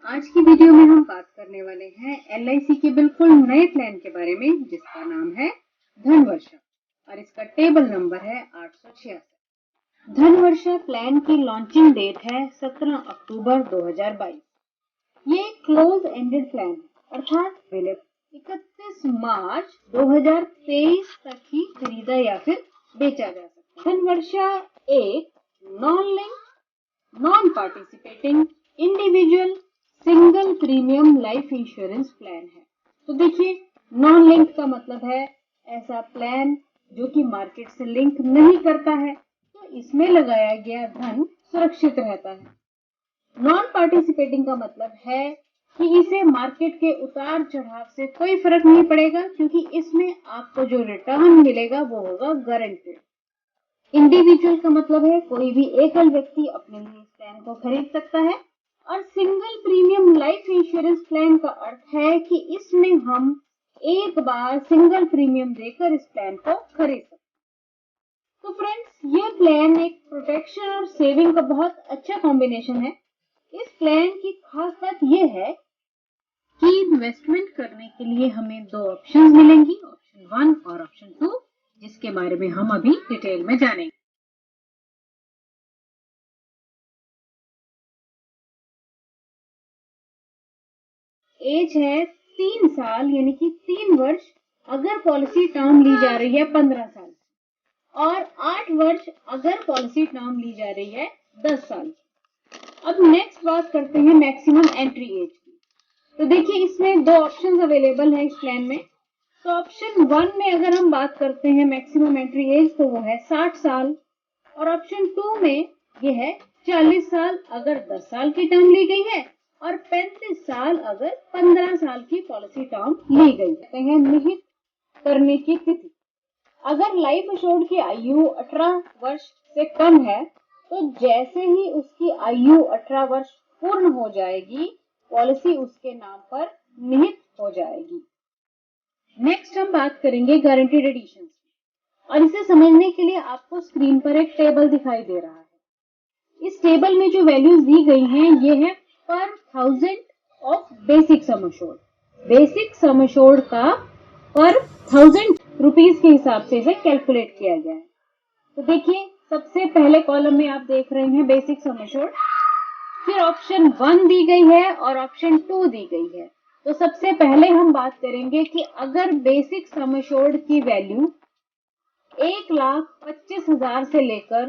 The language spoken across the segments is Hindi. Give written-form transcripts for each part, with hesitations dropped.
आज की वीडियो में हम बात करने वाले हैं LIC के बिल्कुल नए प्लान के बारे में जिसका नाम है धनवर्षा और इसका टेबल नंबर है 866। धनवर्षा प्लान की लॉन्चिंग डेट है 17 अक्टूबर 2022। ये क्लोज एंडेड प्लान है अर्थात 31 मार्च 2023 तक ही खरीदा या फिर बेचा जा सकता है। धनवर्षा एक non link non participating individual single premium life insurance plan है। तो देखिए, नॉन लिंक का मतलब है ऐसा प्लान जो कि मार्केट से लिंक नहीं करता है, तो इसमें लगाया गया धन सुरक्षित रहता है। नॉन पार्टिसिपेटिंग का मतलब है कि इसे मार्केट के उतार चढ़ाव से कोई फर्क नहीं पड़ेगा, क्योंकि इसमें आपको जो रिटर्न मिलेगा वो होगा गारंटेड। इंडिविजुअल का मतलब है कोई भी एकल व्यक्ति अपने लिए इस प्लान को खरीद सकता है। और single premium life insurance plan का अर्थ है कि इसमें हम एक बार सिंगल प्रीमियम देकर इस प्लान को खरीद सकते हैं। तो फ्रेंड्स, ये प्लान एक प्रोटेक्शन और सेविंग का बहुत अच्छा कॉम्बिनेशन है। इस प्लान की खास बात यह है कि इन्वेस्टमेंट करने के लिए हमें दो ऑप्शंस मिलेंगी, ऑप्शन 1 और ऑप्शन 2, जिसके बारे में हम अभी डिटेल में जानेंगे। एज है 3 साल यानी कि 3 वर्ष अगर पॉलिसी टर्म ली जा रही है 15 साल, और 8 वर्ष अगर पॉलिसी टर्म ली जा रही है 10 साल। अब नेक्स्ट बात करते हैं मैक्सिमम एंट्री एज की। तो देखिए, इसमें दो ऑप्शंस अवेलेबल हैं इस प्लान में। तो ऑप्शन 1 में अगर हम बात करते हैं मैक्सिमम एंट्री एज, तो वो है 60 साल, और ऑप्शन 2 में ये है 40 साल अगर 10 साल की टर्म ली गई है, और 35 साल अगर 15 साल की पॉलिसी टर्म ली गई है। निहित करने की तिथि, अगर लाइफ एश्योर्ड की आयु 18 वर्ष से कम है, तो जैसे ही उसकी आयु 18 वर्ष पूर्ण हो जाएगी, पॉलिसी उसके नाम पर निहित हो जाएगी। नेक्स्ट हम बात करेंगे गारंटीड एडिशन की, और इसे समझने के लिए आपको स्क्रीन पर एक टेबल दिखाई दे रहा है। इस टेबल में जो वैल्यूज दी गई हैं, ये है पर 1000 of basic sum assured. Basic sum assured का पर 1000 रुपीज के हिसाब से इसे कैलकुलेट किया गया है। तो देखिए, सबसे पहले कॉलम में आप देख रहे हैं बेसिक सम एश्योर्ड, फिर ऑप्शन 1 दी गई है और ऑप्शन 2 दी गई है। तो सबसे पहले हम बात करेंगे कि अगर बेसिक सम एश्योर्ड की वैल्यू 1,25,000 से लेकर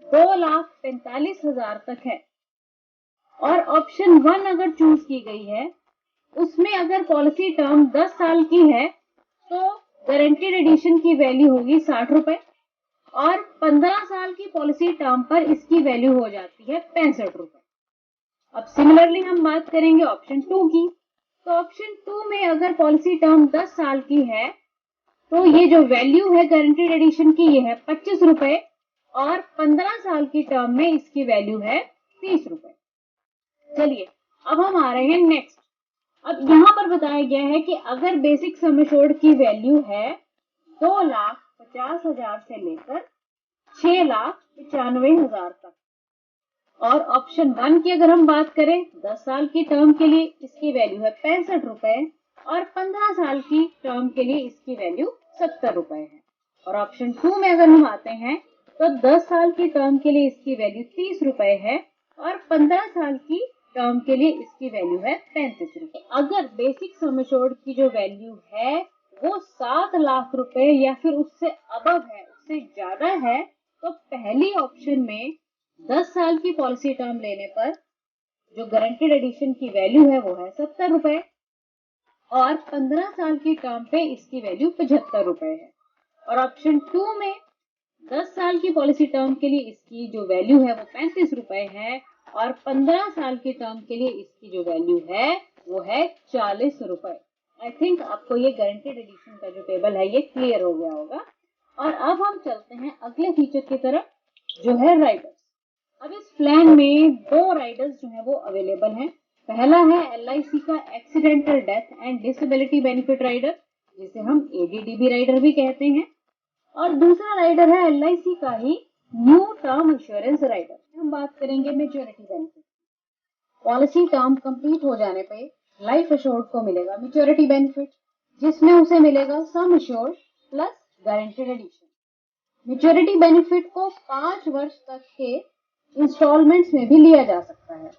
2,45,000 तक है, और ऑप्शन 1 अगर चूज की गई है, उसमें अगर पॉलिसी टर्म 10 साल की है, तो गारंटीड एडिशन की वैल्यू होगी 60 रुपए, और 15 साल की पॉलिसी टर्म पर इसकी वैल्यू हो जाती है 65 रुपए। अब सिमिलरली हम बात करेंगे ऑप्शन 2 की। तो ऑप्शन 2 में अगर पॉलिसी टर्म 10 साल की है, तो ये जो वैल्यू है गारंटीड एडिशन की, ये है 25 रुपए, और 15 साल की टर्म में इसकी वैल्यू है 30 रुपए। चलिए, अब हम आ रहे हैं नेक्स्ट। अब यहाँ पर बताया गया है कि अगर बेसिक सम एश्योर्ड की वैल्यू है 2,50,000 से लेकर 6,95,000 तक, और ऑप्शन 1 की अगर हम बात करें 10 साल की टर्म के लिए, इसकी वैल्यू है 65 रुपए, और 15 साल की टर्म के लिए इसकी वैल्यू 70 रुपए है। और ऑप्शन 2 में अगर हम आते हैं, तो 10 साल की टर्म के लिए इसकी वैल्यू 30 रुपए है, और 15 साल की टर्म के लिए इसकी वैल्यू है 35 रुपए। अगर बेसिक सम एश्योर्ड की जो वैल्यू है वो 7 लाख रुपए या फिर उससे अबव है, उससे ज्यादा है, तो पहली ऑप्शन में 10 साल की पॉलिसी टर्म लेने पर जो गारंटीड एडिशन की वैल्यू है वो है 70 रुपए, और 15 साल की टर्म पे इसकी वैल्यू 75 रुपए है। और ऑप्शन 2 में 10 साल की पॉलिसी टर्म के लिए इसकी जो वैल्यू है वो 35 रुपए है, और 15 साल की टर्म के लिए इसकी जो वैल्यू है वो है 40 रुपए। आई थिंक आपको ये गारंटीड एडिशन का जो टेबल है ये क्लियर हो गया होगा। और अब हम चलते हैं अगले फीचर की तरफ, जो है राइडर्स। अब इस प्लान में दो राइडर्स जो है वो अवेलेबल हैं। पहला है LIC का accidental death and disability benefit rider, जिसे हम ADDB राइडर भी कहते हैं, और दूसरा राइडर है LIC का ही न्यू टर्म इंश्योरेंस राइडर। हम बात करेंगे maturity benefit. Policy term complete हो जाने पे लाइफ एश्योर्ड को मिलेगा मैच्योरिटी बेनिफिट, जिसमें उसे मिलेगा sum assured plus guaranteed addition. Maturity benefit को 5 वर्ष तक के इंस्टॉलमेंट्स में भी लिया जा सकता है।